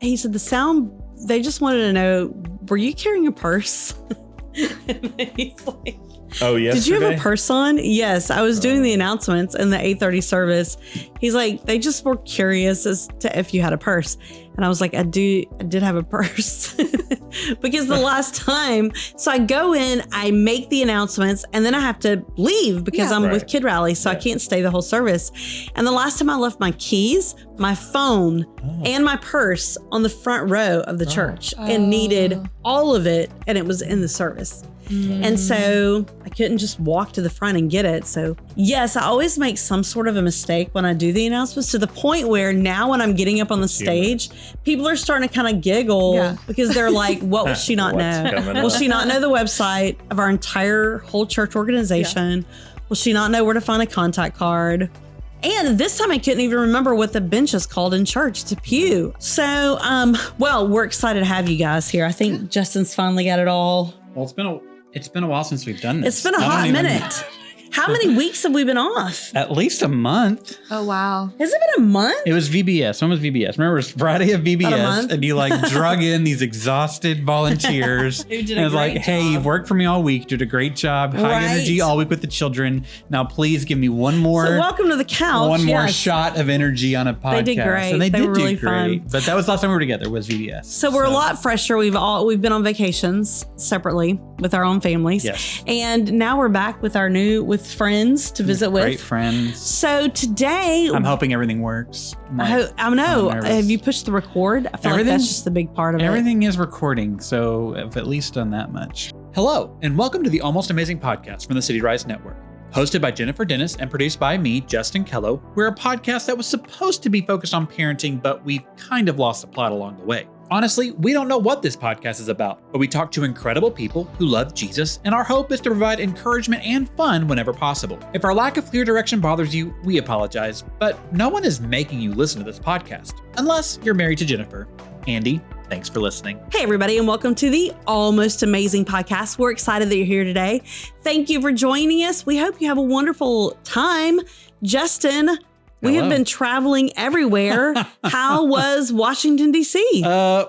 he said, they just wanted to know, were you carrying a purse? And then he's like, oh, yesterday? Did you have a purse on? Yes, I was doing the announcements in the 8:30 service. He's like, they just were curious as to if you had a purse. And I was like, I did have a purse because the last time, so I go in, I make the announcements, and then I have to leave because I'm with Kid Rally, so I can't stay the whole service. And the last time I left my keys, my phone, and my purse on the front row of the church and needed all of it, and it was in the service. And so I couldn't just walk to the front and get it. So yes, I always make some sort of a mistake when I do the announcements, to the point where now when I'm getting up on the stage, people are starting to kind of giggle because they're like, what will she not know? Will she not know the website of our entire whole church organization? Will she not know where to find a contact card? And this time I couldn't even remember what the bench is called in church. It's a pew. So, well, we're excited to have you guys here. I think Justin's finally got it all. Well, it's been a while since we've done this. It's been a hot minute. How many weeks have we been off? At least a month. Oh, wow. Has it been a month? It was VBS. When was VBS? Remember, it was Friday of VBS, and you like drug in these exhausted volunteers. Who did and it was like, hey, you've worked for me all week, did a great job, high energy all week with the children. Now, please give me one more. So welcome to the couch. One more shot of energy on a podcast. They did great. And they did were really do great. fun. But that was the last time we were together, was VBS. So we're a lot fresher. We've been on vacations separately with our own families. Yes. And now we're back with with friends to visit with. Great friends. So today, I'm hoping everything works. I know. Have you pushed the record? I feel like that's just the big part of it. Everything is recording, so I've at least done that much. Hello, and welcome to the Almost Amazing podcast from the CityRise Network. Hosted by Jennifer Dennis and produced by me, Justin Kello, we're a podcast that was supposed to be focused on parenting, but we've kind of lost the plot along the way. Honestly, we don't know what this podcast is about, but we talk to incredible people who love Jesus, and our hope is to provide encouragement and fun whenever possible. If our lack of clear direction bothers you, we apologize, but no one is making you listen to this podcast, unless you're married to Jennifer. Andy, thanks for listening. Hey, everybody, and welcome to the Almost Amazing podcast. We're excited that you're here today. Thank you for joining us. We hope you have a wonderful time. Justin, we have been traveling everywhere. How was Washington, D.C.?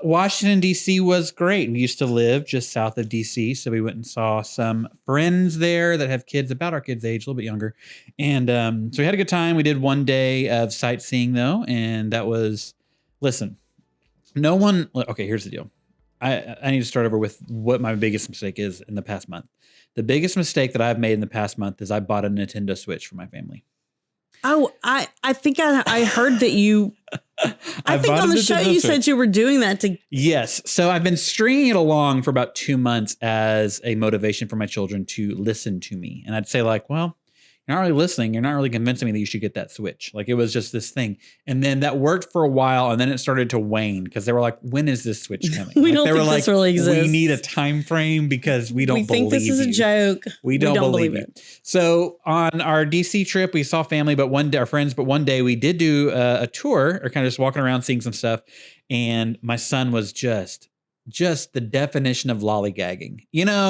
Washington, D.C. was great. We used to live just south of D.C., so we went and saw some friends there that have kids about our kids' age, a little bit younger. And so we had a good time. We did one day of sightseeing, though, and that was, listen, okay, here's the deal. I need to start over with what my biggest mistake is in the past month. The biggest mistake that I've made in the past month is I bought a Nintendo Switch for my family. Oh, I think I heard that you, I think on the show you said you were doing that to. Yes. So I've been stringing it along for about 2 months as a motivation for my children to listen to me. And I'd say like, well, you're not really listening. You're not really convincing me that you should get that Switch. Like it was just this thing. And then that worked for a while. And then it started to wane because they were like, when is this Switch coming? We don't think this really exists. We need a time frame because we don't believe you. We think this is a joke. We don't believe it. So on our DC trip, we saw family, but one day, our friends, but one day we did do a tour or kind of just walking around seeing some stuff. And my son was just the definition of lollygagging,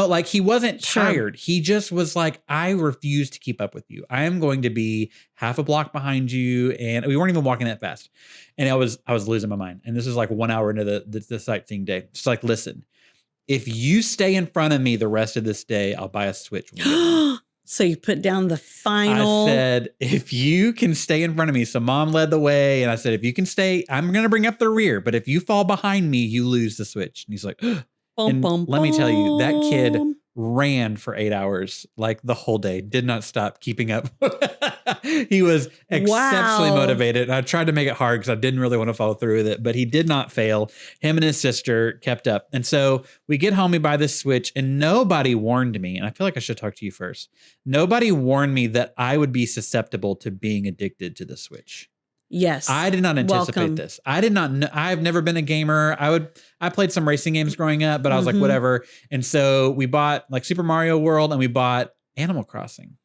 like he wasn't tired. He just was like, I refuse to keep up with you. I am going to be half a block behind you. And we weren't even walking that fast. And I was losing my mind. And this is like 1 hour into the sightseeing day. Just like, listen, if you stay in front of me the rest of this day, I'll buy a Switch. So you put down the final. I said, if you can stay in front of me. So mom led the way. And I said, if you can stay, I'm going to bring up the rear. But if you fall behind me, you lose the Switch. And he's like, let me tell you, that kid ran for 8 hours, like the whole day, did not stop keeping up. He was exceptionally motivated. And I tried to make it hard because I didn't really want to follow through with it, but he did not fail. Him and his sister kept up. And so we get home, we buy this Switch, and nobody warned me. And I feel like I should talk to you first. Nobody warned me that I would be susceptible to being addicted to the Switch. Yes. I did not anticipate this. I did not know. I've never been a gamer. I played some racing games growing up, but I was like, whatever. And so we bought like Super Mario World and we bought Animal Crossing.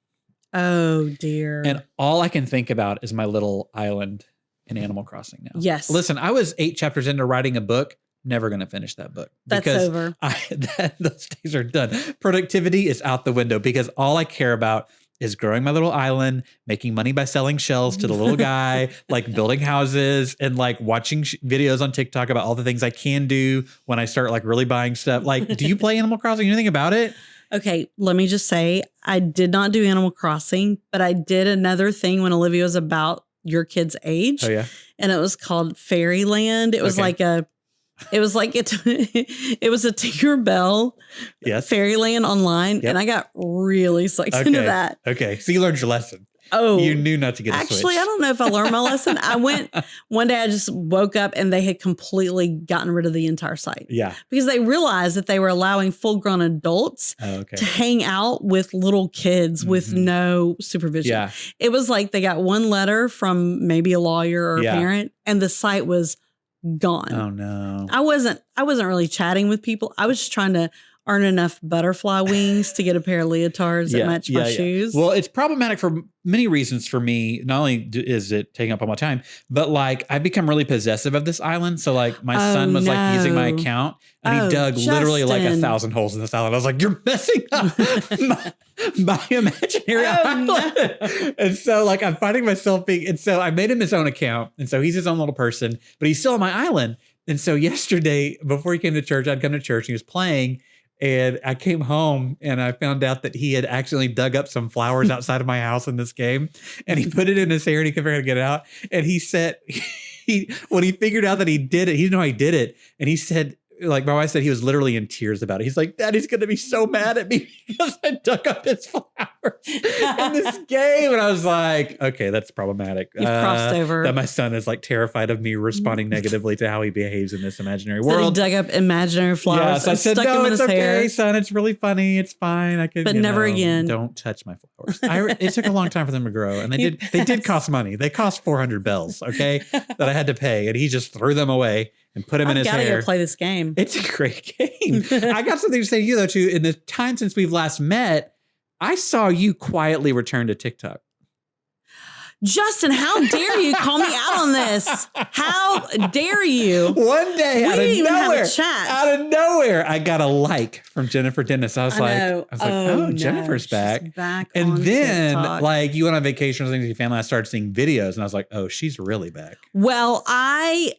Oh dear. And all I can think about is my little island in Animal Crossing now. Yes. Listen, I was 8 chapters into writing a book. Never going to finish that book. That's over. Those days are done. Productivity is out the window because all I care about is growing my little island, making money by selling shells to the little guy, like building houses and like watching videos on TikTok about all the things I can do when I start like really buying stuff. Like, do you play Animal Crossing? Anything about it? Okay, let me just say, I did not do Animal Crossing, but I did another thing when Olivia was about your kid's age. Oh, yeah. And it was called Fairyland. It was like a Tinkerbell Fairyland online. Yep. And I got really sucked into that. Okay. So you learned your lesson. Oh, you knew not to get a Switch. Switch. I don't know if I learned my lesson. I went one day, I just woke up and they had completely gotten rid of the entire site. Yeah. Because they realized that they were allowing full grown adults to hang out with little kids with no supervision. Yeah. It was like they got one letter from maybe a lawyer or a parent and the site was gone. Oh no. I wasn't really chatting with people. I was just trying to earn enough butterfly wings to get a pair of leotards that match my shoes. Well, it's problematic for many reasons for me. Not only is it taking up all my time, but like I've become really possessive of this island. So like my son was like using my account and he dug literally like 1,000 holes in this island. I was like, you're messing up my imaginary island. No. And so like I'm finding myself being, and so I made him his own account. And so he's his own little person, but he's still on my island. And so yesterday, before he came to church, I'd come to church and he was playing. And I came home and I found out that he had accidentally dug up some flowers outside of my house in this game. And he put it in his hair and he couldn't figure out how to get it out. And he said, when he figured out that he did it, he didn't know how he did it. And he said, like my wife said, he was literally in tears about it. He's like, Daddy's going to be so mad at me because I dug up his flowers in this game. And I was like, okay, that's problematic. You've crossed over. That my son is like terrified of me responding negatively to how he behaves in this imaginary world. So he dug up imaginary flowers. Yeah, so I said, no, it's okay, son. It's really funny. It's fine. I could, but never again. Don't touch my flowers. It took a long time for them to grow. And they did cost money. They cost 400 bells, okay, that I had to pay. And he just threw them away and put him in his hair. I've got to go play this game. It's a great game. I got something to say to you, though, too. In the time since we've last met, I saw you quietly return to TikTok. Justin, how dare you call me out on this? How dare you? One day, we didn't even have a chat. Out of nowhere, I got a like from Jennifer Dennis. I was like, oh, Jennifer's back. And then, TikTok. Like, you went on vacation or something with your family. I started seeing videos, and I was like, oh, she's really back. Well, okay,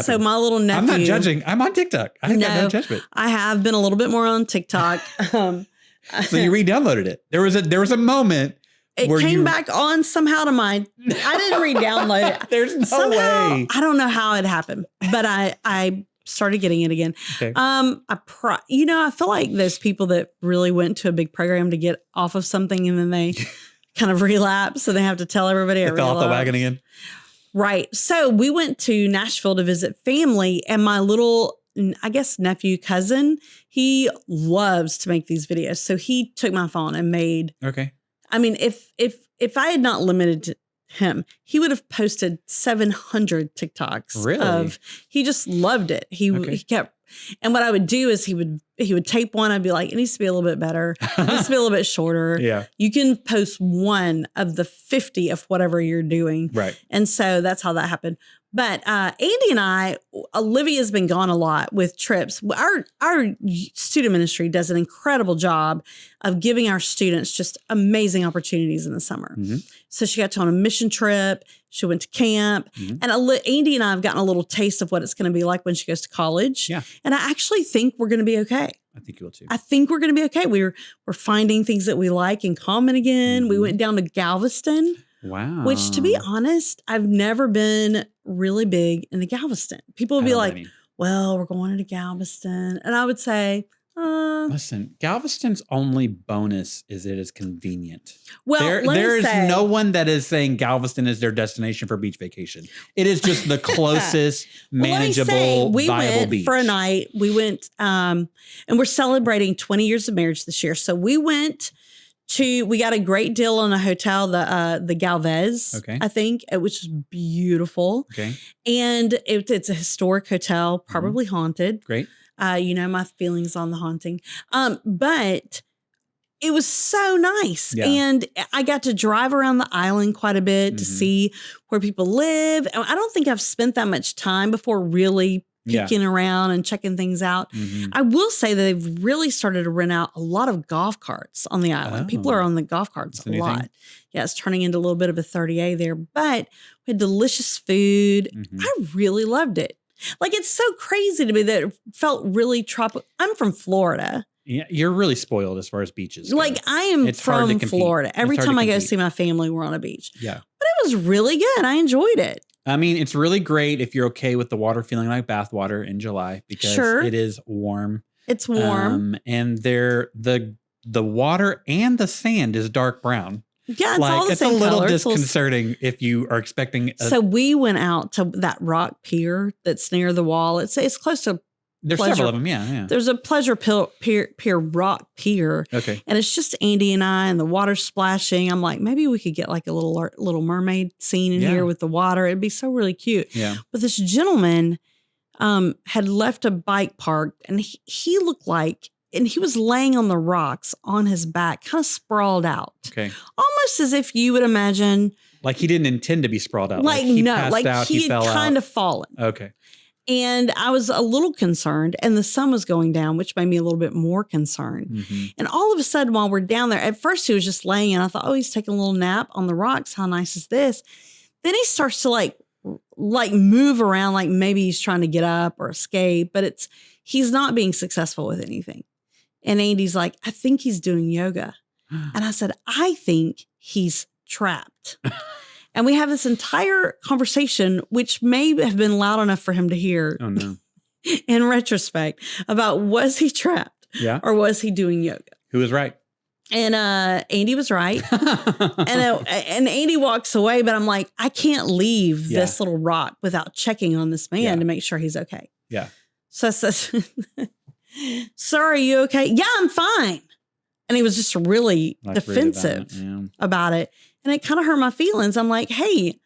so my little nephew. I'm not judging. I'm on TikTok. I got no judgment. I have been a little bit more on TikTok. So you re-downloaded it. There was a moment. It came back on somehow to mine. I didn't re-download it. There's no way. I don't know how it happened, but I started getting it again. Okay. I feel like those people that really went to a big program to get off of something and then they kind of relapse and they have to tell everybody. They fell off the wagon again. Right. So we went to Nashville to visit family, and my little, I guess, nephew, cousin, he loves to make these videos. So he took my phone and made. Okay. I mean, if I had not limited him, he would have posted 700 TikToks. Really? He just loved it. He kept, and what I would do is he would tape one. I'd be like, it needs to be a little bit better. It needs to be a little bit shorter. Yeah. You can post one of the 50 of whatever you're doing. Right. And so that's how that happened. But Andy and I, Olivia's been gone a lot with trips. Our student ministry does an incredible job of giving our students just amazing opportunities in the summer. Mm-hmm. So she got to on a mission trip. She went to camp. Mm-hmm. And Andy and I have gotten a little taste of what it's going to be like when she goes to college. Yeah. And I actually think we're going to be okay. I think you will too. I think we're going to be okay. We're finding things that we like in common again. Mm-hmm. We went down to Galveston. Wow. Which, to be honest, I've never been really big into Galveston. People would be like, well, we're going into Galveston. And I would say, listen, Galveston's only bonus is it is convenient. Well, there is no one that is saying Galveston is their destination for beach vacation. It is just the closest manageable, we viable went beach. For a night. We went, and we're celebrating 20 years of marriage this year. So we went we got a great deal on a hotel, the Galvez, I think, which is beautiful. Okay. And it's a historic hotel, probably haunted. Great. My feelings on the haunting. But it was so nice. Yeah. And I got to drive around the island quite a bit to see where people live. And I don't think I've spent that much time before really peeking around and checking things out. I will say that they've really started to rent out a lot of golf carts on the island. People are on the golf carts a lot. Yeah, it's turning into a little bit of a 30A there, but we had delicious food. I really loved it. Like, it's so crazy to me that it felt really tropical. I'm from Florida. Yeah, you're really spoiled as far as beaches go. Like, I am from Florida. Every time I go see my family, we're on a beach. Yeah. But it was really good. I enjoyed it. I mean, it's really great if you're okay with the water feeling like bath water in July because it is warm. It's warm. And the water and the sand is dark brown. Yeah, it's all the same color. It's a little color. disconcerting if you are expecting. So we went out to that rock pier that's near the wall. It's close to. There's several of them, yeah. There's a Pleasure Pier rock pier. Okay. And it's just Andy and I, and the water's splashing. I'm like, maybe we could get like a little mermaid scene in here with the water. It'd be so really cute. Yeah. But this gentleman had left a bike parked, and he looked like, and he was laying on the rocks on his back, kind of sprawled out. Okay. Almost as if you would imagine. Like he didn't intend to be sprawled out. Like he no, passed like out, he had kind of fallen. Okay. And I was a little concerned, and the sun was going down, which made me a little bit more concerned. And all of a sudden, while we're down there, at first he was just laying, and I thought, oh, he's taking a little nap on the rocks. How nice is this? Then he starts to like move around, like maybe he's trying to get up or escape, but he's not being successful with anything. And Andy's like, I think he's doing yoga. And I said, I think he's trapped. And we have this entire conversation, which may have been loud enough for him to hear. Oh, no. In retrospect, about was he trapped? Yeah. Or was he doing yoga? Who was right? And Andy was right. and Andy walks away, but I'm like, I can't leave this little rock without checking on this man to make sure he's okay. Yeah. So I says, sir, are you okay? Yeah, I'm fine. And he was just really defensive about it. And it kind of hurt my feelings. I'm like, hey,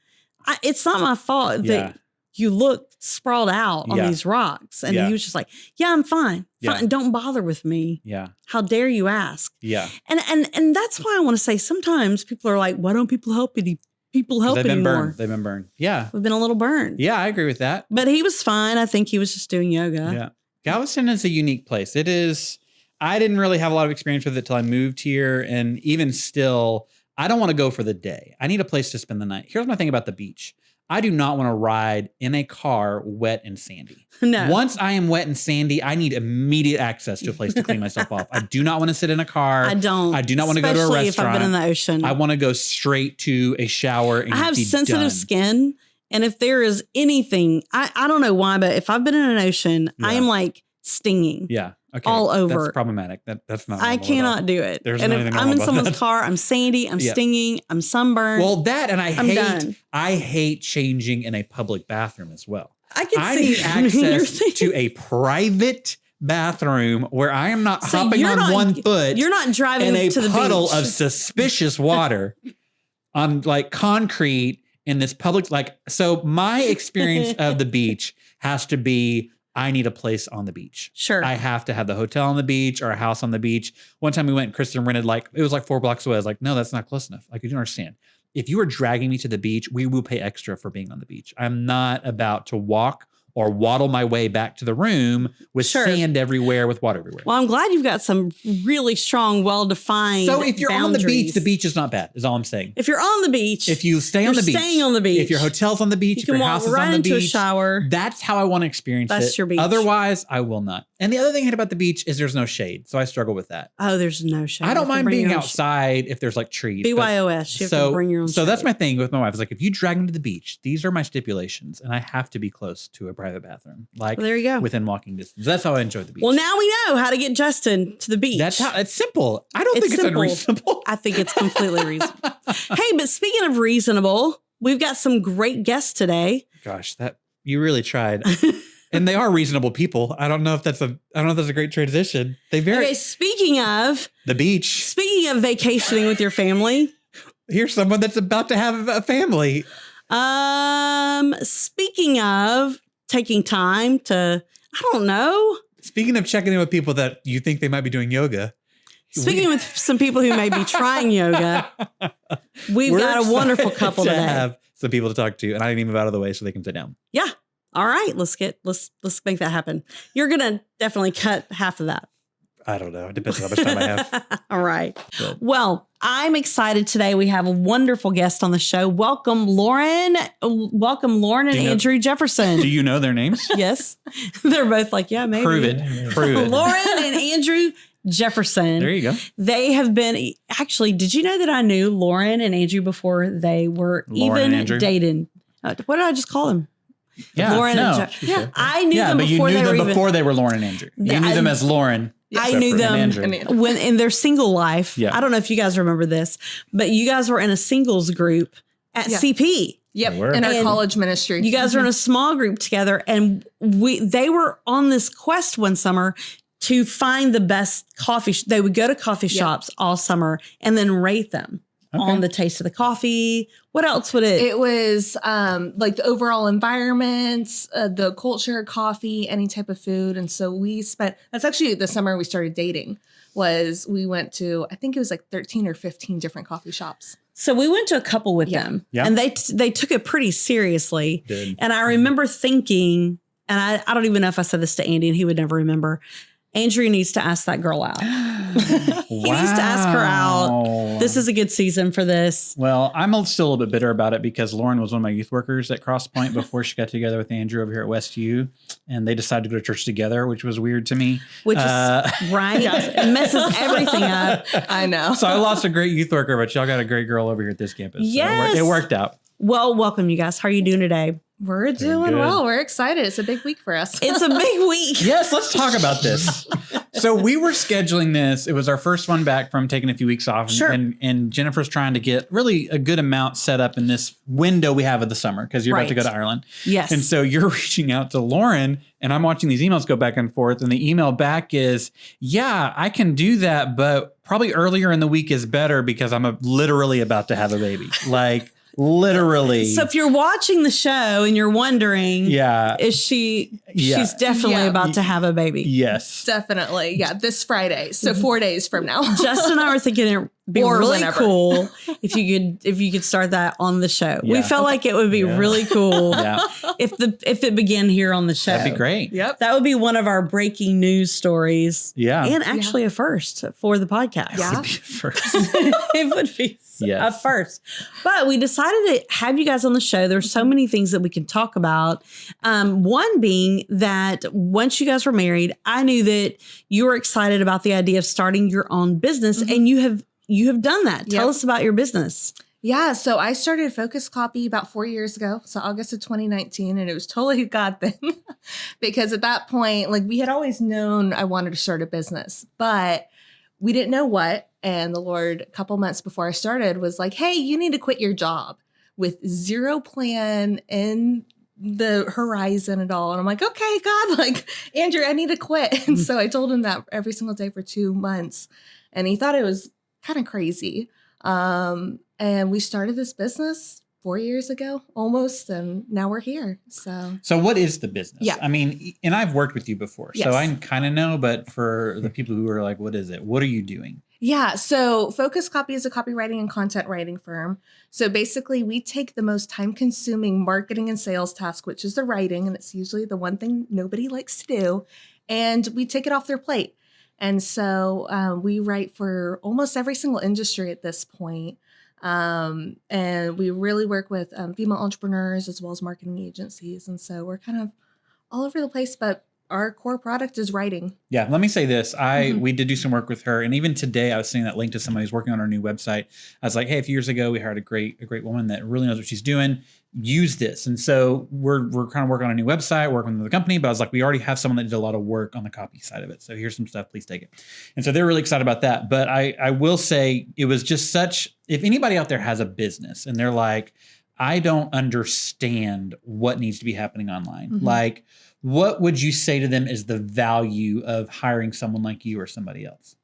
it's not my fault that you look sprawled out on these rocks. And he was just like, yeah, I'm fine. Fine. Don't bother with me. Yeah. How dare you ask? Yeah. And that's why I want to say sometimes people are like, why don't people help anymore? They've been burned. Yeah. We've been a little burned. Yeah, I agree with that. But he was fine. I think he was just doing yoga. Yeah. Galveston is a unique place. It is. I didn't really have a lot of experience with it till I moved here. And even still, I don't want to go for the day. I need a place to spend the night. Here's my thing about the beach. I do not want to ride in a car wet and sandy. No. Once I am wet and sandy, I need immediate access to a place to clean myself off. I do not want to sit in a car. I don't. I do not want to go to a restaurant. Especially if I've been in the ocean. I want to go straight to a shower and I have be sensitive done. skin. And if there is anything, I don't know why, but if I've been in an ocean, I am like stinging. Yeah. Okay. All over. That's problematic. That's not. I cannot do it. There's and nothing if I'm in someone's that. car, I'm sandy, I'm stinging, I'm sunburned. Well, that and I'm done. I hate changing in a public bathroom as well. I need see access to a private bathroom where I am not hopping on one foot. You're not driving in a to the puddle beach. of suspicious water on like concrete in this public. Like, so my experience of the beach has to be, I need a place on the beach. Sure. I have to have the hotel on the beach or a house on the beach. One time we went, Kristen rented it was like 4 blocks away. I was like, no, that's not close enough. Like, you don't understand. If you are dragging me to the beach, we will pay extra for being on the beach. I'm not about to walk or waddle my way back to the room with sand everywhere, with water everywhere. Well, I'm glad you've got some really strong, well-defined So if you're boundaries. on the beach is not bad, is all I'm saying. If you're on the beach. If you stay on the beach. Staying on the beach. If your hotel's on the beach, if your house is on the beach. You can walk right into a shower. That's how I want to experience it. That's your beach. Otherwise, I will not. And the other thing I hate about the beach is there's no shade. So I struggle with that. Oh, there's no shade. I don't mind being outside if there's like trees. BYOS. You have to bring your own shade. So that's my thing with my wife. It's like, if you drag me to the beach, these are my stipulations. And I have to be close to a private bathroom. Like, well, there you go. Within walking distance. That's how I enjoy the beach. Well, now we know how to get Justin to the beach. It's simple. I don't think it's unreasonable. I think it's completely reasonable. Hey, but speaking of reasonable, we've got some great guests today. Gosh, you really tried. And they are reasonable people. I don't know if that's a great transition. Okay, speaking of the beach. Speaking of vacationing with your family. Here's someone that's about to have a family. Speaking of taking time to, I don't know. Speaking of checking in with people that you think they might be doing yoga. Speaking with some people who may be trying yoga, we've got a wonderful couple today. Have some people to talk to, and I didn't even move out of the way so they can sit down. Yeah. All right, let's make that happen. You're gonna definitely cut half of that. I don't know. It depends on how much time I have. All right. But. Well, I'm excited today. We have a wonderful guest on the show. Welcome, Lauren. Welcome, Lauren and Andrew Jefferson. Do you know their names? Yes. They're both like, yeah, maybe. Prove it. Lauren and Andrew Jefferson. There you go. They have been, actually, did you know that I knew Lauren and Andrew before they were even dating? What did I just call them? Yeah, Lauren and I knew them before they were before they were Lauren and Andrew. You knew them as Lauren. I knew them when in their single life. Yeah. I don't know if you guys remember this, but you guys were in a singles group at CP. Yep, in our college ministry. You guys were in a small group together, and they were on this quest one summer to find the best coffee. They would go to coffee shops all summer and then rate them. On the taste of the coffee. What else would it? It was like the overall environment, the culture, coffee, any type of food. And so that's actually the summer we started dating, we went to, I think it was like 13 or 15 different coffee shops. So we went to a couple with them and they took it pretty seriously. And I remember thinking, and I don't even know if I said this to Andy and he would never remember, Andrew needs to ask that girl out. He needs to ask her out. This is a good season for this. Well, I'm still a little bit bitter about it because Lauren was one of my youth workers at Cross Point before she got together with Andrew over here at Westview, and they decided to go to church together, which was weird to me. Which is right. It messes everything up. I know. So I lost a great youth worker, but y'all got a great girl over here at this campus. Yes. So it worked out. Well, welcome, you guys. How are you doing today? We're doing well. We're excited. It's a big week for us. It's a big week. Yes, let's talk about this. So we were scheduling this. It was our first one back from taking a few weeks off. And Jennifer's trying to get really a good amount set up in this window we have of the summer because you're about to go to Ireland. Yes. And so you're reaching out to Lauren and I'm watching these emails go back and forth. And the email back is, yeah, I can do that, but probably earlier in the week is better because I'm literally about to have a baby. Like, literally. So if you're watching the show and you're wondering, is she's definitely about to have a baby. Yes. Definitely. Yeah. This Friday. So 4 days from now. Justin and I were thinking it'd be really cool if you could start that on the show. Yeah. We felt like it would be really cool if it began here on the show. That'd be great. Yep. That would be one of our breaking news stories. Yeah. And actually a first for the podcast. Yeah. It would be a first. It would be a first. But we decided to have you guys on the show. There's so many things that we can talk about. One being that once you guys were married, I knew that you were excited about the idea of starting your own business, and you have done that. Tell us about your business. Yeah, so I started Focus Copy about 4 years ago, so August of 2019, and it was totally a God thing because at that point, like we had always known I wanted to start a business, but we didn't know what. And the Lord, a couple months before I started, was like, hey, you need to quit your job with zero plan in the horizon at all. And I'm like, okay, God, like, Andrew, I need to quit. And so I told him that every single day for 2 months. And he thought it was kind of crazy. And we started this business 4 years ago almost, and now we're here. So what is the business? Yeah. I mean, and I've worked with you before, so I kind of know, but for the people who are like, what is it? What are you doing? Yeah. So Focus Copy is a copywriting and content writing firm. So basically we take the most time consuming marketing and sales task, which is the writing. And it's usually the one thing nobody likes to do. And we take it off their plate. And so we write for almost every single industry at this point. And we really work with female entrepreneurs as well as marketing agencies. And so we're kind of all over the place, but our core product is writing. Yeah. Let me say this. We did do some work with her. And even today I was seeing that link to somebody who's working on our new website. I was like, hey, a few years ago, we hired a great woman that really knows what she's doing. Use this. And so we're kind of working on a new website, working with the company, but I was like, we already have someone that did a lot of work on the copy side of it. So here's some stuff, please take it. And so they're really excited about that. But I will say it was just if anybody out there has a business and they're like, I don't understand what needs to be happening online. Like, what would you say to them is the value of hiring someone like you or somebody else?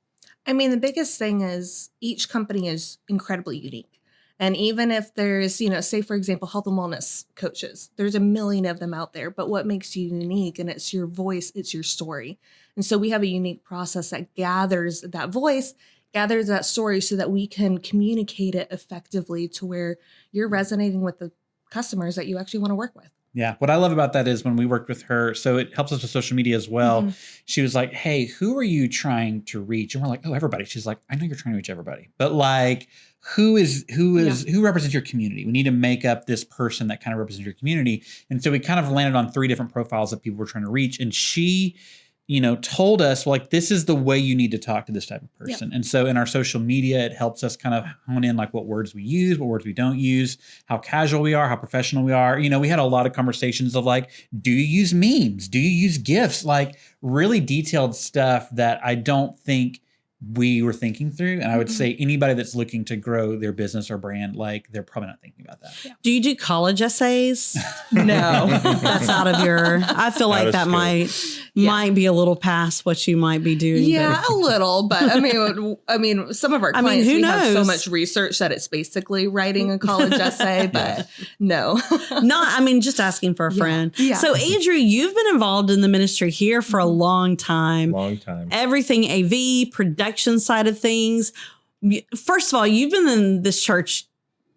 I mean, the biggest thing is each company is incredibly unique. And even if there's, say, for example, health and wellness coaches, there's a million of them out there. But what makes you unique? And it's your voice, it's your story. And so we have a unique process that gathers that voice, gathers that story so that we can communicate it effectively to where you're resonating with the customers that you actually want to work with. Yeah. What I love about that is when we worked with her, so it helps us with social media as well. She was like, hey, who are you trying to reach? And we're like, oh, everybody. She's like, I know you're trying to reach everybody, but like, who represents your community? We need to make up this person that kind of represents your community. And so we kind of landed on 3 different profiles that people were trying to reach. And she, told us, like, this is the way you need to talk to this type of person. And so in our social media, it helps us kind of hone in like what words we use, what words we don't use, how casual we are, how professional we are. We had a lot of conversations of like, do you use memes? Do you use GIFs? Like really detailed stuff that I don't think we were thinking through. And I would say anybody that's looking to grow their business or brand, like they're probably not thinking about that. Yeah. Do you do college essays? No, that's out of your, I feel like that might be a little past what you might be doing. Yeah, a little, but I mean, some of our clients, we have so much research that it's basically writing a college essay, but no. Just asking for a friend. Yeah. So Andrew, you've been involved in the ministry here for a long time. Everything AV, production side of things. First of all, you've been in this church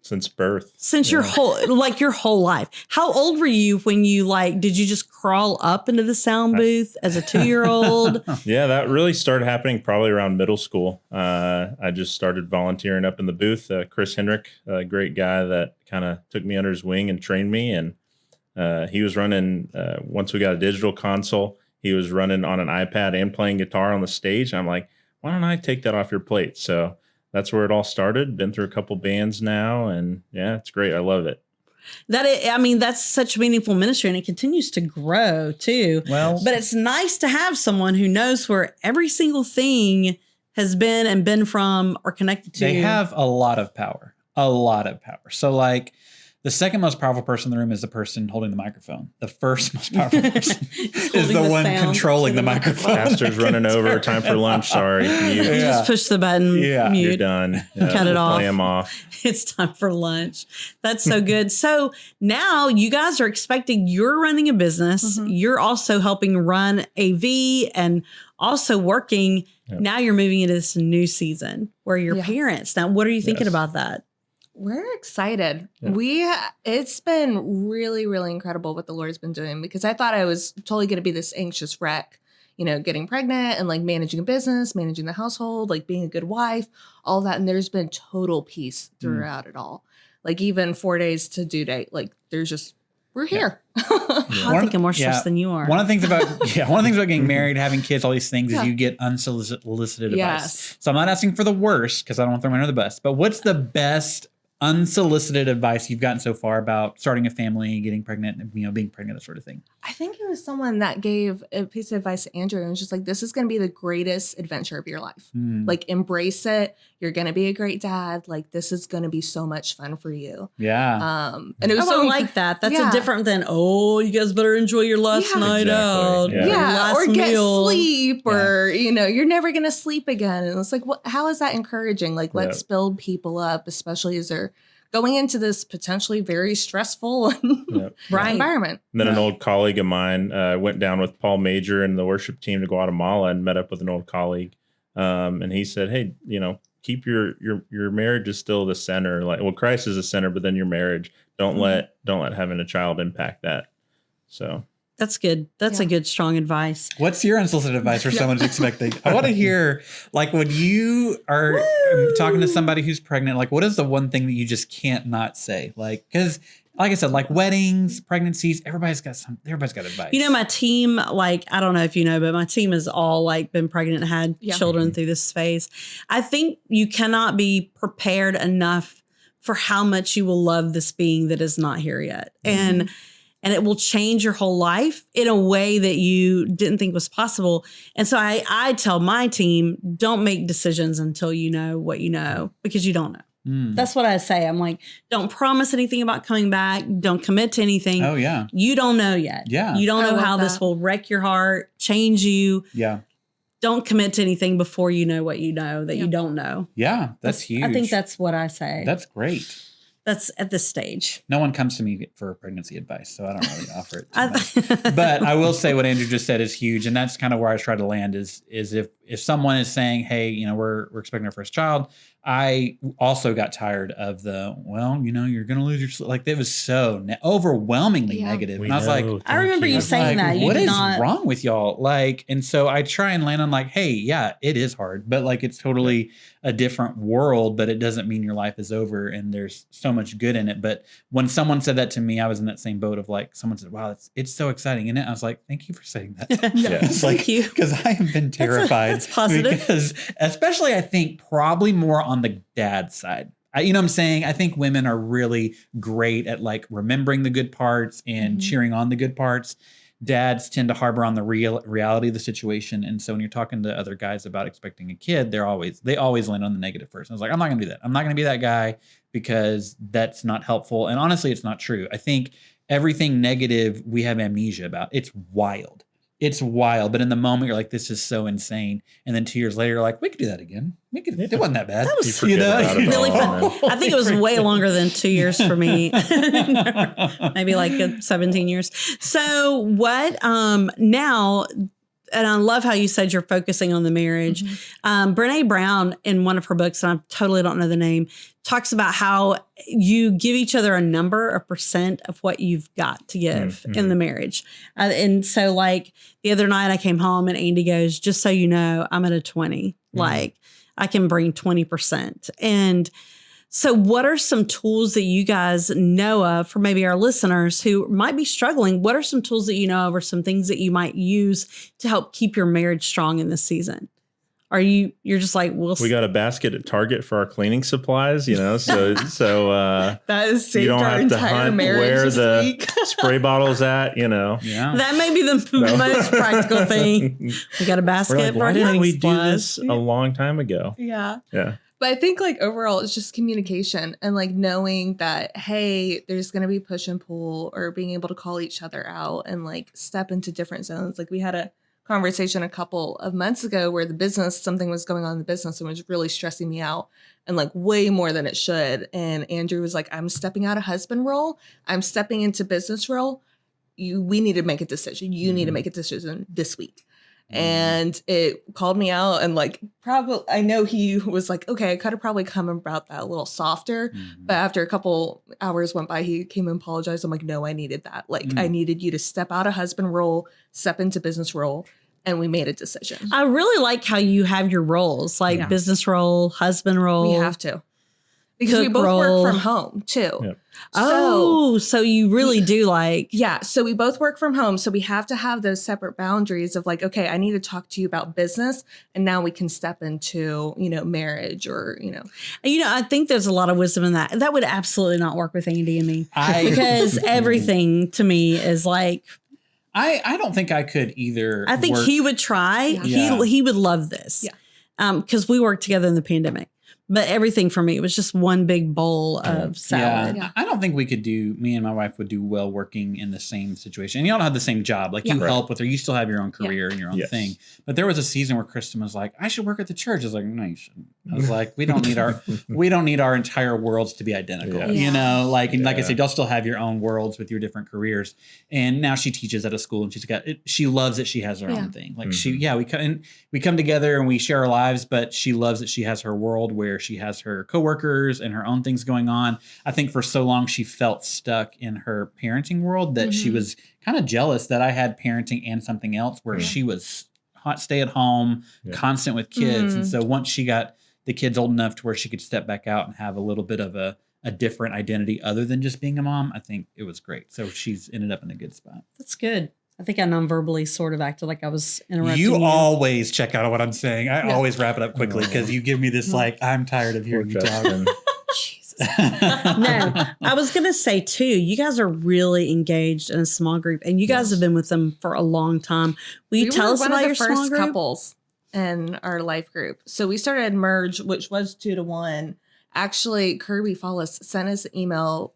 since birth, your whole life. How old were you when you did you just crawl up into the sound booth as a 2-year-old? Yeah, that really started happening probably around middle school. I just started volunteering up in the booth. Chris Hendrick, a great guy that kind of took me under his wing and trained me. And he was running, once we got a digital console, he was running on an iPad and playing guitar on the stage. I'm like, why don't I take that off your plate? So that's where it all started. Been through a couple bands now, and yeah, it's great. I love it. That's such meaningful ministry, and it continues to grow too. Well, but it's nice to have someone who knows where every single thing has been from or connected to. They have a lot of power. So like, the second most powerful person in the room is the person holding the microphone. The first most powerful person is the one controlling the microphone. Pastor's running over. Time for lunch. Sorry. You just push the button. Yeah. Mute. You're done. Cut it off. Play them off. It's time for lunch. That's so good. So now you guys are expecting, you're running a business. You're also helping run AV and also working. Yep. Now you're moving into this new season where you're parents. Now, what are you thinking about that? We're excited. Yeah. It's been really, really incredible what the Lord's been doing, because I thought I was totally going to be this anxious wreck, getting pregnant and like managing a business, managing the household, like being a good wife, all of that. And there's been total peace throughout it all. Like even 4 days to due date, like we're here. I'm thinking more stressed than you are. One of the things about getting married, having kids, all these things is you get unsolicited advice. So I'm not asking for the worst because I don't want to throw me under the bus, but what's the best unsolicited advice you've gotten so far about starting a family, getting pregnant, being pregnant, that sort of thing? I think it was someone that gave a piece of advice to Andrew and was just like, this is going to be the greatest adventure of your life. Like, embrace it. You're going to be a great dad. Like, this is going to be so much fun for you. Yeah. And it was so like that. That's a different than, you guys better enjoy your last night out. Yeah. Or get sleep or, you're never going to sleep again. And it's like, how is that encouraging? Like, let's build people up, especially as they're going into this potentially very stressful environment. And then an old colleague of mine went down with Paul Major and the worship team to Guatemala and met up with an old colleague. And he said, hey, keep your marriage is still the center. Like, well, Christ is the center, but then your marriage, don't let having a child impact that. So that's good. That's a good, strong advice. What's your unsolicited advice for someone who's expecting? I want to hear, like, when you are talking to somebody who's pregnant, like, what is the one thing that you just can't not say? Like, because like I said, like weddings, pregnancies, everybody's got advice. My team, like, I don't know if you know, but my team has all like been pregnant and had children through this phase. I think you cannot be prepared enough for how much you will love this being that is not here yet. And it will change your whole life in a way that you didn't think was possible. And so I tell my team, don't make decisions until you know what you know, because you don't know. That's what I say. I'm like, don't promise anything about coming back. Don't commit to anything. Oh, yeah. You don't know yet. Yeah. You don't know how this will wreck your heart, change you. Yeah. Don't commit to anything before you know what you know that you don't know. Yeah, that's huge. I think that's what I say. That's great. That's at this stage. No one comes to me for pregnancy advice, so I don't really offer it too much. But I will say what Andrew just said is huge, and that's kind of where I try to land is if if someone is saying, hey, we're expecting our first child, I also got tired of you're going to lose your, like, it was so overwhelmingly negative. And I was like, I remember you saying that. What is wrong with y'all? Like, and so I try and land on like, hey, yeah, it is hard, but like, it's totally a different world, but it doesn't mean your life is over and there's so much good in it. But when someone said that to me, I was in that same boat of like, someone said, wow, it's so exciting, isn't it? I was like, thank you for saying that. Thank like, you. Because I have been terrified. That's positive. Because especially I think probably more on the dad side. You know what I'm saying? I think women are really great at like remembering the good parts and cheering on the good parts. Dads tend to harbor on the reality of the situation. And so when you're talking to other guys about expecting a kid, they always land on the negative first. I was like, I'm not gonna do that. I'm not gonna be that guy because that's not helpful. And honestly, it's not true. I think everything negative we have amnesia about. It's wild. It's wild. But in the moment, you're like, this is so insane. And then 2 years later, you're like, we could do that again. It wasn't that bad. That was really fun. I think it was way longer than 2 years for me. Maybe like 17 years. So what now, and I love how you said you're focusing on the marriage. Brene Brown, in one of her books, and I totally don't know the name, talks about how you give each other a number, a percent of what you've got to give in the marriage. And so like the other night I came home and Andy goes, just so you know, I'm at a 20. Like I can bring 20%. And so what are some tools that you guys know of for maybe our listeners who might be struggling? What are some tools that you know of or some things that you might use to help keep your marriage strong in this season? You're just like, we got a basket at Target for our cleaning supplies, so that has saved you don't our have to entire hunt marriage where this the week. spray bottle's at, Yeah. That may be the most practical thing. We got a basket. We're like, why for didn't we do supplies? this a long time ago? Yeah. Yeah. But I think like overall, it's just communication and like knowing that, hey, there's going to be push and pull, or being able to call each other out and like step into different zones. Like we had a conversation a couple of months ago where something was going on in the business and was really stressing me out and like way more than it should. And Andrew was like, I'm stepping out of husband role. I'm stepping into business role. We need to make a decision. You need to make a decision this week. And it called me out and like, probably, I know he was like, okay, I could have probably come about that a little softer. But after a couple hours went by, he came and apologized. I'm like, no, I needed that. Like I needed you to step out of husband role, step into business role. And we made a decision. I really like how you have your roles, like business role, husband role. We have to. Because we both work from home too. Yep. So you really do like. Yeah. So we both work from home. So we have to have those separate boundaries of like, okay, I need to talk to you about business. And now we can step into, marriage or. I think there's a lot of wisdom in that. That would absolutely not work with Andy and me. Because everything to me is like. I don't think I could either. I think he would try. Yeah. He would love this. Yeah. Because we worked together in the pandemic. But everything for me was just one big bowl of salad. Yeah. I don't think me and my wife would do well working in the same situation. And you don't have the same job. Like you help with her. You still have your own career and your own thing. But there was a season where Kristen was like, I should work at the church. I was like, no, you shouldn't. I was like, we don't need our entire worlds to be identical. Like I said, y'all still have your own worlds with your different careers. And now she teaches at a school and she loves that she has her own thing. Like we come together and we share our lives, but she loves that she has her world where she has her coworkers and her own things going on. I think for so long she felt stuck in her parenting world that she was kind of jealous that I had parenting and something else where she was stay at home, constant with kids. And so once she got the kids old enough to where she could step back out and have a little bit of a different identity other than just being a mom, I think it was great. So she's ended up in a good spot. That's good. I think I non-verbally sort of acted like I was interrupting you. always check out what I'm saying. I always wrap it up quickly because you give me this like, I'm tired of hearing you talk. Jesus. No, I was going to say too, you guys are really engaged in a small group and you guys have been with them for a long time. Will you tell us about your small group? Couples in our life group. So we started Merge, which was 2 to 1. Actually, Kirby Follis sent us an email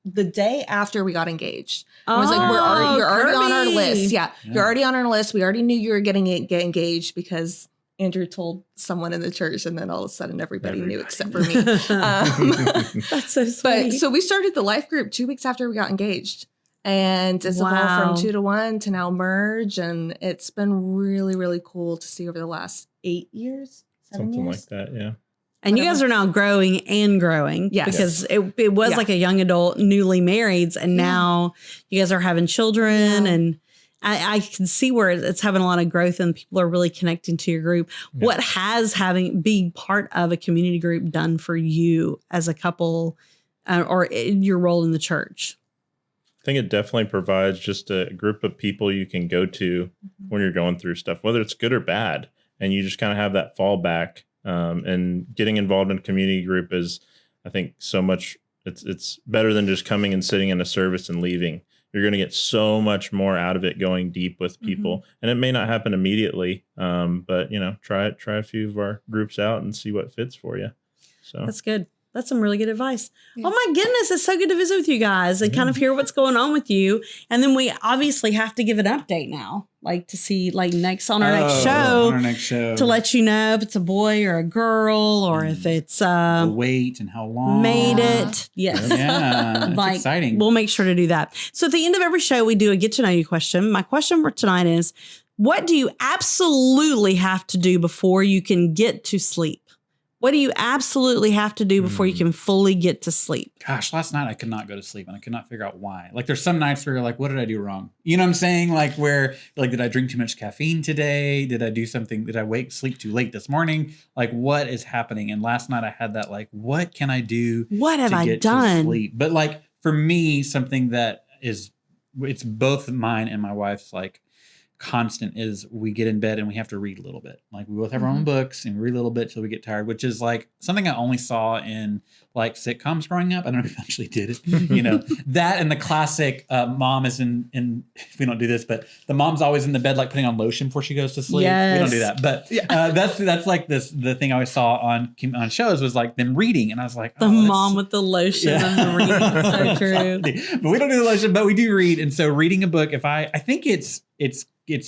the day after we got engaged. It was like, you're already on our list. Yeah, you're already on our list. We already knew you were get engaged because Andrew told someone in the church, and then all of a sudden everybody knew except for me. That's so sweet. So we started the life group 2 weeks after we got engaged. And it's evolved Wow. from 2 to 1 to now merge. And it's been really, really cool to see over the last 8 years, 7 Something years. like that. Yeah. And you guys are now growing and growing. Yes. Because it was Yeah. like a young adult, newly married, and now you guys are having children, and I can see where it's having a lot of growth and people are really connecting to your group. Yeah. What has being part of a community group done for you as a couple or in your role in the church? I think it definitely provides just a group of people you can go to when you're going through stuff, whether it's good or bad. And you just kind of have that fallback. And getting involved in a community group is, I think, so much. It's better than just coming and sitting in a service and leaving. You're going to get so much more out of it going deep with people. And it may not happen immediately, but, try a few of our groups out and see what fits for you. So That's good. That's some really good advice. Yeah. Oh my goodness, it's so good to visit with you guys and kind of hear what's going on with you. And then we obviously have to give an update now, like to see next on our next show. To let you know if it's a boy or a girl or if it's the weight and how long. made it. Yes. Yeah, it's exciting. We'll make sure to do that. So at the end of every show, we do a get to know you question. My question for tonight is, what do you absolutely have to do before you can get to sleep? What do you absolutely have to do before you can fully get to sleep? Gosh, last night I could not go to sleep and I could not figure out why. Like there's some nights where you're like, what did I do wrong? You know what I'm saying? Like did I drink too much caffeine today? Did I do something? Did I sleep too late this morning? Like what is happening? And last night I had that what can I do? What have to I get done? To sleep? But for me, something that it's both mine and my wife's constant is we get in bed and we have to read a little bit. We both have our own books and we read a little bit till we get tired, which is something I only saw in sitcoms growing up. I don't know if I actually did it, that and the classic mom is in we don't do this, but the mom's always in the bed, putting on lotion before she goes to sleep. Yes. We don't do that. But that's the thing I always saw on shows was them reading. And I was like, The mom with the lotion and the reading. So true. But we don't do the lotion, but we do read. And so reading a book, I think it's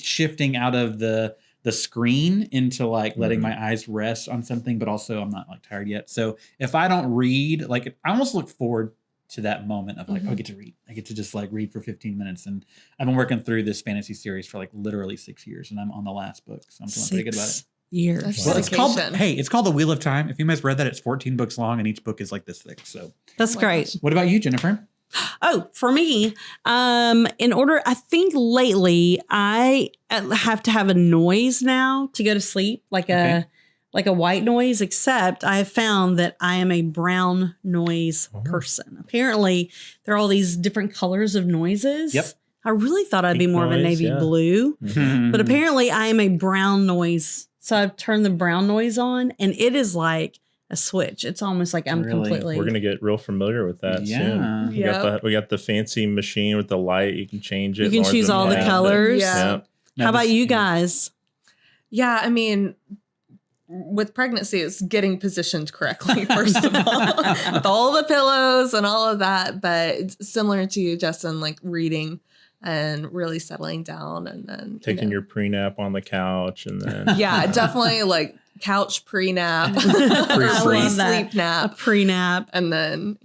shifting out of the screen into letting my eyes rest on something, but also I'm not tired yet. So if I don't read, I almost look forward to that moment of I get to read. I get to just read for 15 minutes. And I've been working through this fantasy series for literally 6 years, and I'm on the last book. So I'm feeling pretty good about it. Years. Well, it's called The Wheel of Time. If you guys read that, it's 14 books long, and each book is this thick. So That's great. What about you, Jennifer? Oh, for me, I think lately I have to have a noise now to go to sleep, like a white noise, except I have found that I am a brown noise person. Apparently there are all these different colors of noises. Yep. I really thought I'd be more of a navy blue, but apparently I am a brown noise. So I've turned the brown noise on and it is like a switch. It's almost like I'm completely. We're gonna get real familiar with that soon. We got the fancy machine with the light. You can change it. You can choose all the colors. Yeah. How about you guys? Yeah, I mean, with pregnancy, it's getting positioned correctly, first of all, with all the pillows and all of that. But it's similar to you, Justin, reading and really settling down, and then taking your pre-nap on the couch, and then definitely couch pre-nap, pre-sleep nap, a pre-nap, and then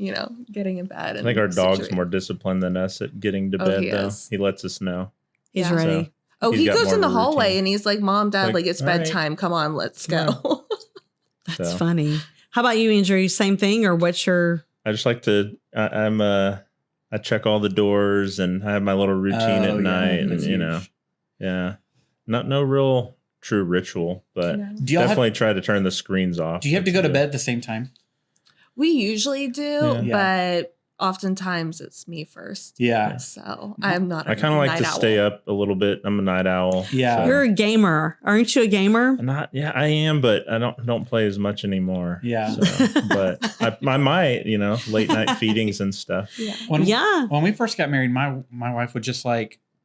getting in bed. I think our dog's more disciplined than us at getting to bed. Though he lets us know he's ready. So he goes in the hallway routine. and he's like, "Mom, Dad, it's bedtime. Right. Come on, let's go." That's funny. How about you, Andrew? Same thing, or what's your? I just like to. I check all the doors and I have my little routine at night, and no real true ritual, but definitely try to turn the screens off. Do you have to go to bed at the same time? We usually do, but oftentimes it's me first. Yeah. So I'm not. I kind of like to stay up a little bit. I'm a night owl. Yeah. So. You're a gamer, aren't you? A gamer? I am, but I don't play as much anymore. Yeah. So, but I might, late night feedings and stuff. Yeah. When we first got married, my wife would just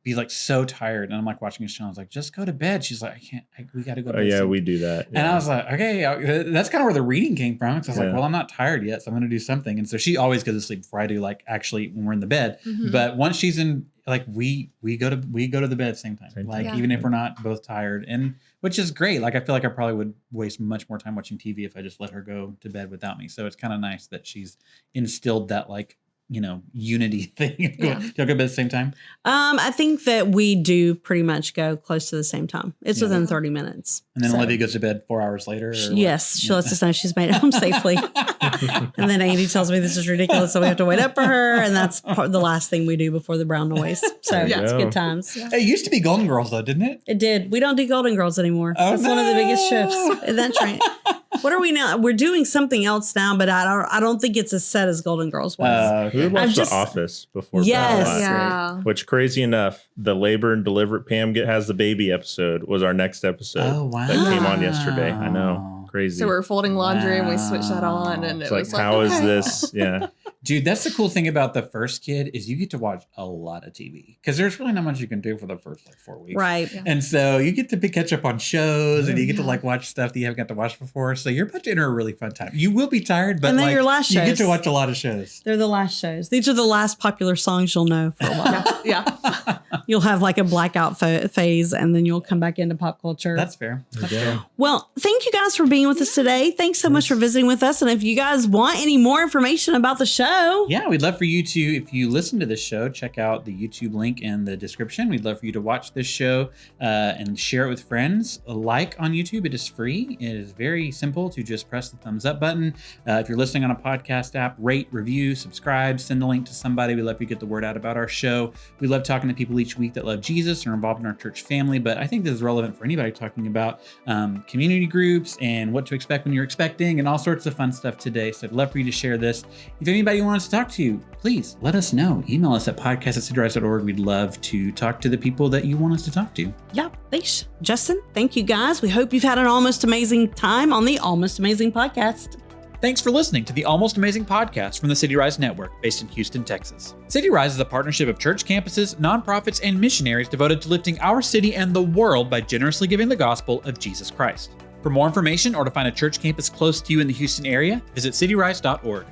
be so tired, and I'm watching this channel. I was like, just go to bed. She's like, I can't. we got to go to bed. Oh yeah, we do that. Yeah. And I was like, okay, that's kind of where the reading came from. Because I was like, well, I'm not tired yet, so I'm going to do something. And so she always goes to sleep before I do. Actually, when we're in the bed. Mm-hmm. But once she's in, we go to the bed at the same time. Even if we're not both tired, and which is great. I feel like I probably would waste much more time watching TV if I just let her go to bed without me. So it's kind of nice that she's instilled that unity thing? Yeah. Do y'all go to bed at the same time? I think that we do pretty much go close to the same time. It's within 30 minutes. And then So- Olivia goes to bed 4 hours later? Or Yes, she lets us know she's made it home safely. And then Andy tells me this is ridiculous, so we have to wait up for her. And that's the last thing we do before the brown noise. So There you it's go. good times. It used to be Golden Girls, though, didn't it? It did. We don't do Golden Girls anymore. Oh, That's one of the biggest no. shifts in that train. What are we now? We're doing something else now, but I don't think it's as set as Golden Girls was. We would watch I've The just- Office before Yes. bed. Yeah. Which, crazy enough, the labor and deliver Pam has the baby episode was our next episode. Oh, wow. That came on yesterday. I know. Crazy. So we're folding laundry and we switched that on, and it's it like, was like, how is okay. this? Yeah. Dude, that's the cool thing about the first kid is you get to watch a lot of TV because there's really not much you can do for the first 4 weeks. Right. Yeah. And so you get to catch up on shows and you get to Yeah. watch stuff that you haven't got to watch before. So you're about to enter a really fun time. You will be tired, but And then your last you get shows. to watch a lot of shows. They're the last shows. These are the last popular songs you'll know for a while. Yeah. You'll have like a blackout phase, and then you'll come back into pop culture. That's fair. That's fair. Well, thank you guys for being with us today. Thanks so much for visiting with us. And if you guys want any more information about the show, Yeah, we'd love for you to, if you listen to this show, check out the YouTube link in the description. We'd love for you to watch this show and share it with friends. A like on YouTube, it is free. It is very simple to just press the thumbs up button. If you're listening on a podcast app, rate, review, subscribe, send the link to somebody. We love you to get the word out about our show. We love talking to people each week that love Jesus and are involved in our church family. But I think this is relevant for anybody talking about community groups and what to expect when you're expecting and all sorts of fun stuff today. So I'd love for you to share this. If anybody wants to talk to you, please let us know. Email us at podcast@cityrise.org. We'd love to talk to the people that you want us to talk to. yeah, thanks, Justin. Thank you guys. We hope you've had an almost amazing time on the Almost Amazing podcast. Thanks for listening to the Almost Amazing podcast from the CityRise Network, based in Houston, Texas. CityRise is a partnership of church campuses, nonprofits, and missionaries devoted to lifting our city and the world by generously giving the gospel of Jesus Christ. For more information or to find a church campus close to you in the Houston area, visit cityrise.org.